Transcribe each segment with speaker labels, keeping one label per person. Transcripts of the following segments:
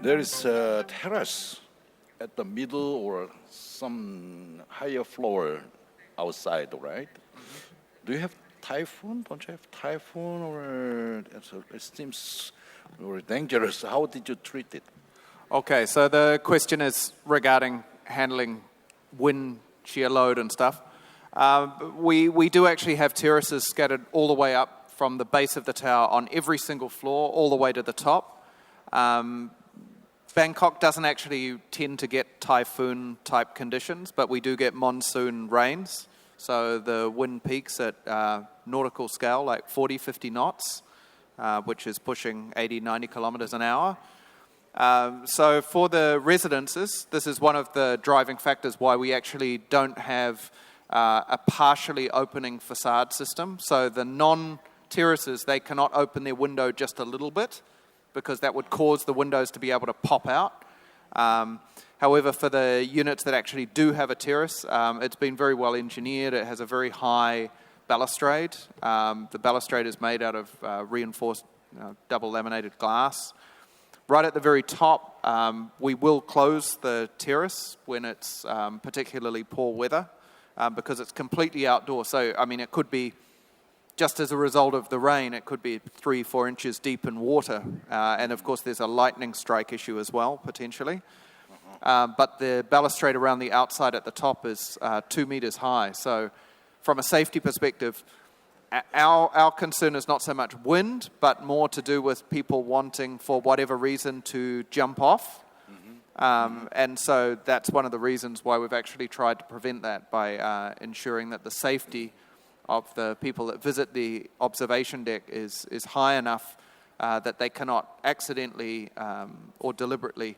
Speaker 1: There is a terrace at the middle or some higher floor outside, right? Do you have typhoon? Don't you have typhoon, or it seems very dangerous? How did you treat it?
Speaker 2: Okay, so the question is regarding handling wind, shear load and stuff. We do actually have terraces scattered all the way up from the base of the tower on every single floor, all the way to the top. Bangkok doesn't actually tend to get typhoon-type conditions, but we do get monsoon rains. So the wind peaks at nautical scale, like 40, 50 knots, which is pushing 80, 90 kilometers an hour. So for the residences, this is one of the driving factors why we actually don't have a partially opening facade system. So the non-terraces, they cannot open their window just a little bit because that would cause the windows to be able to pop out. However, for the units that actually do have a terrace, it's been very well engineered. It has a very high balustrade. The balustrade is made out of reinforced double laminated glass. Right at the very top, we will close the terrace when it's particularly poor weather because it's completely outdoor. So, I mean, it could be, just as a result of the rain, it could be 3-4 inches deep in water. And, of course, there's a lightning strike issue as well, potentially. But the balustrade around the outside at the top is 2 meters high. So, from a safety perspective, our concern is not so much wind, but more to do with people wanting, for whatever reason, to jump off. And so that's one of the reasons why we've actually tried to prevent that by ensuring that the safety of the people that visit the observation deck is high enough that they cannot accidentally or deliberately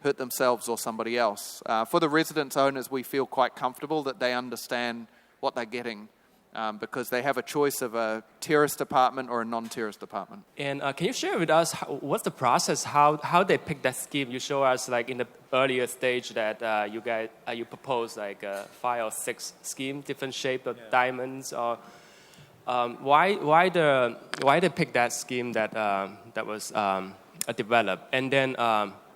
Speaker 2: hurt themselves or somebody else. For the residence owners, we feel quite comfortable that they understand what they're getting because they have a choice of a terraced apartment or a non-terraced apartment.
Speaker 3: And can you share with us what's the process, how they pick that scheme? You show us like in the earlier stage that you propose like 5 or 6 scheme, different shape of diamonds. Or why they pick that scheme that was developed? And then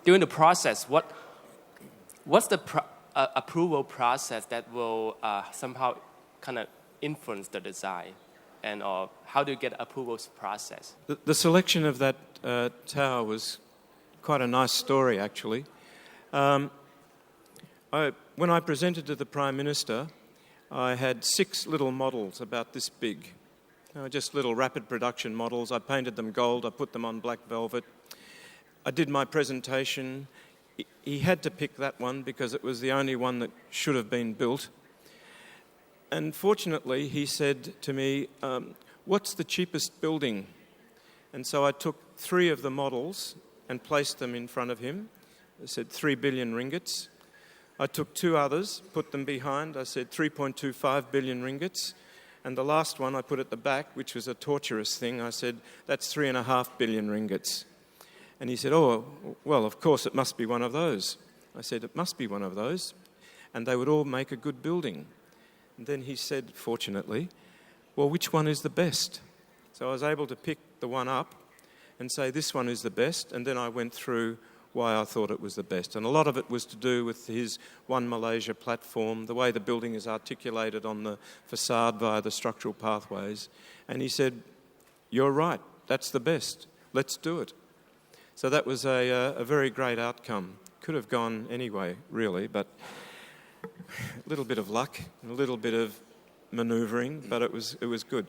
Speaker 3: during the process, what's the approval process that will somehow kind of influence the design, and how do you get approvals process?
Speaker 4: The selection of that tower was quite a nice story, actually. When I presented to the Prime Minister, I had 6 little models about this big, just little rapid production models. I painted them gold, I put them on black velvet. I did my presentation. He had to pick that one because it was the only one that should have been built. And fortunately, he said to me, what's the cheapest building? And so I took 3 of the models and placed them in front of him. I said 3 billion ringgits. I took 2 others, put them behind. I said 3.25 billion ringgits. And the last one I put at the back, which was a torturous thing. I said, that's 3.5 billion ringgits. And he said, oh, well, of course, it must be one of those. I said, it must be one of those. And they would all make a good building. And then he said, fortunately, well, which one is the best? So I was able to pick the one up and say, this one is the best. And then I went through why I thought it was the best. And a lot of it was to do with his One Malaysia platform, the way the building is articulated on the facade via the structural pathways. And he said, you're right, that's the best. Let's do it. So that was a very great outcome. Could have gone anyway, really, but a little bit of luck, a little bit of manoeuvring, but it was good.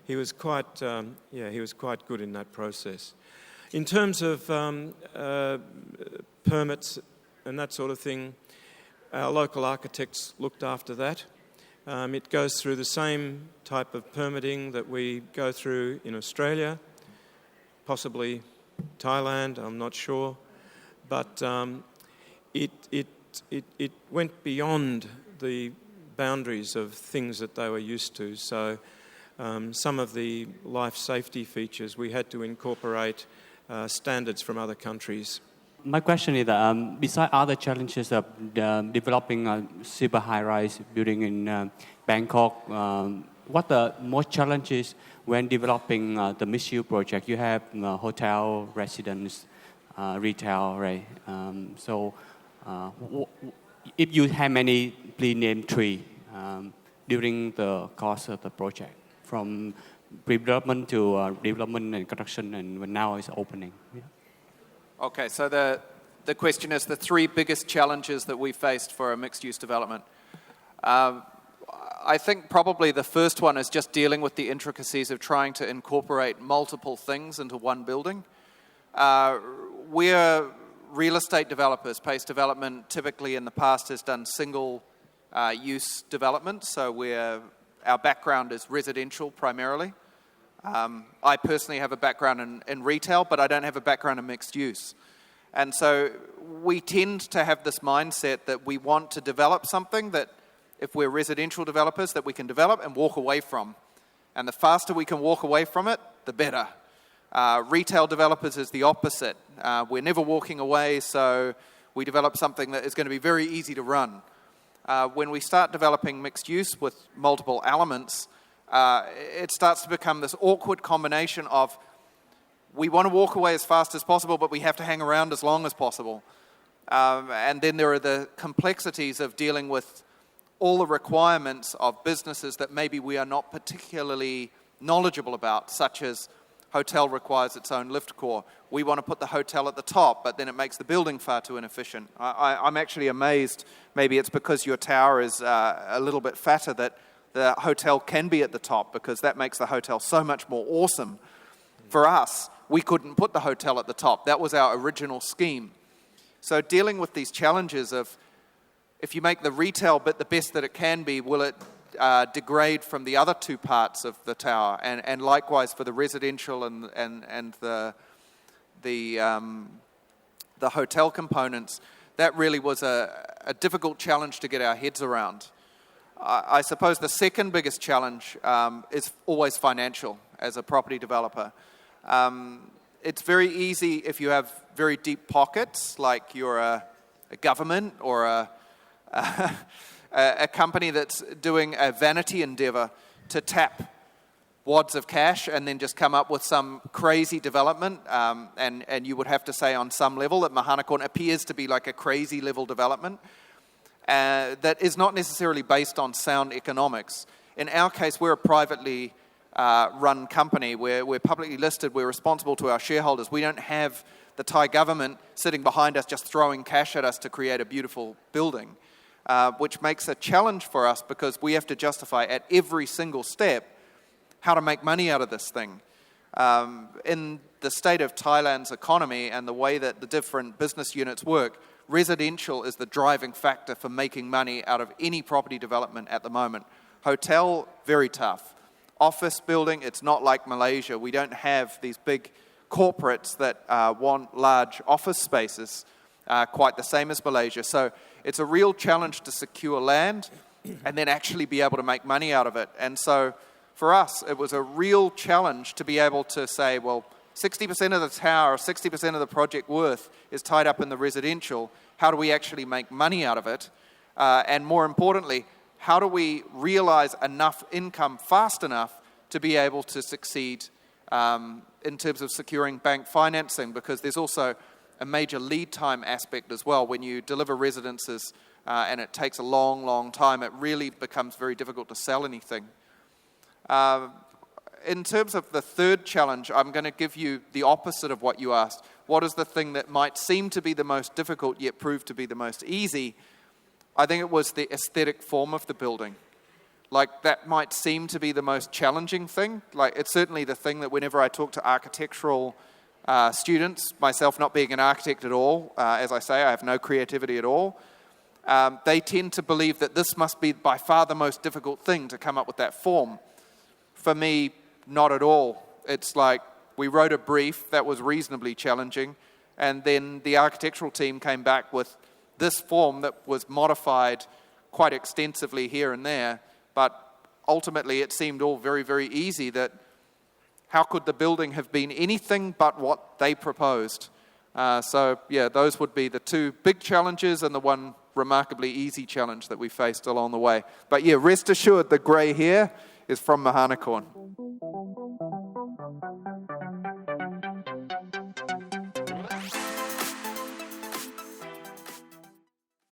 Speaker 4: He was quite good in that process. In terms of permits and that sort of thing, our local architects looked after that. It goes through the same type of permitting that we go through in Australia, possibly Thailand, I'm not sure, but it went beyond the boundaries of things that they were used to. So some of the life safety features, we had to incorporate standards from other countries.
Speaker 5: My question is, besides other challenges of developing a super high-rise building in Bangkok, what the most challenges when developing the mixed-use project? You have hotel, residence, retail, right? If you have many, please name three during the course of the project, from pre-development to development and construction, and when now it's opening. Yeah.
Speaker 2: Okay, so the question is the three biggest challenges that we faced for a mixed-use development. I think probably the first one is just dealing with the intricacies of trying to incorporate multiple things into one building. We're real estate developers. Pace Development typically in the past has done single-use development, so our background is residential primarily. I personally have a background in retail, but I don't have a background in mixed use. And so we tend to have this mindset that we want to develop something that, if we're residential developers, that we can develop and walk away from. And the faster we can walk away from it, the better. Retail developers is the opposite. We're never walking away, so we develop something that is going to be very easy to run. When we start developing mixed use with multiple elements, it starts to become this awkward combination of we want to walk away as fast as possible, but we have to hang around as long as possible. And then there are the complexities of dealing with all the requirements of businesses that maybe we are not particularly knowledgeable about, such as hotel requires its own lift core. We want to put the hotel at the top, but then it makes the building far too inefficient. I'm actually amazed, maybe it's because your tower is a little bit fatter, that the hotel can be at the top, because that makes the hotel so much more awesome. For us, we couldn't put the hotel at the top. That was our original scheme. So dealing with these challenges of, if you make the retail bit the best that it can be, will it degrade from the other two parts of the tower? And likewise for the residential and the hotel components, that really was a difficult challenge to get our heads around. I suppose the second biggest challenge is always financial as a property developer. It's very easy if you have very deep pockets, like you're a government or a company that's doing a vanity endeavor, to tap wads of cash and then just come up with some crazy development. And you would have to say on some level that MahaNakhon appears to be like a crazy level development that is not necessarily based on sound economics. In our case, we're a privately run company. We're publicly listed. We're responsible to our shareholders. We don't have the Thai government sitting behind us just throwing cash at us to create a beautiful building, which makes a challenge for us because we have to justify at every single step how to make money out of this thing. In the state of Thailand's economy and the way that the different business units work, residential is the driving factor for making money out of any property development at the moment. Hotel, very tough. Office building, it's not like Malaysia. We don't have these big corporates that want large office spaces, quite the same as Malaysia. So it's a real challenge to secure land and then actually be able to make money out of it. And so for us, it was a real challenge to be able to say, well, 60% of the tower, 60% of the project worth is tied up in the residential. How do we actually make money out of it? And more importantly, how do we realize enough income fast enough to be able to succeed in terms of securing bank financing? Because there's also a major lead time aspect as well. When you deliver residences and it takes a long, long time, it really becomes very difficult to sell anything. In terms of the third challenge, I'm going to give you the opposite of what you asked. What is the thing that might seem to be the most difficult yet prove to be the most easy? I think it was the aesthetic form of the building. Like, that might seem to be the most challenging thing. Like, it's certainly the thing that whenever I talk to architectural students, myself not being an architect at all, as I say, I have no creativity at all, they tend to believe that this must be by far the most difficult thing to come up with that form. For me, not at all. It's like we wrote a brief that was reasonably challenging, and then the architectural team came back with this form that was modified quite extensively here and there, but ultimately it seemed all very, very easy. That how could the building have been anything but what they proposed? So yeah, those would be the two big challenges and the one remarkably easy challenge that we faced along the way. But yeah, rest assured, the grey hair is from MahaNakhon.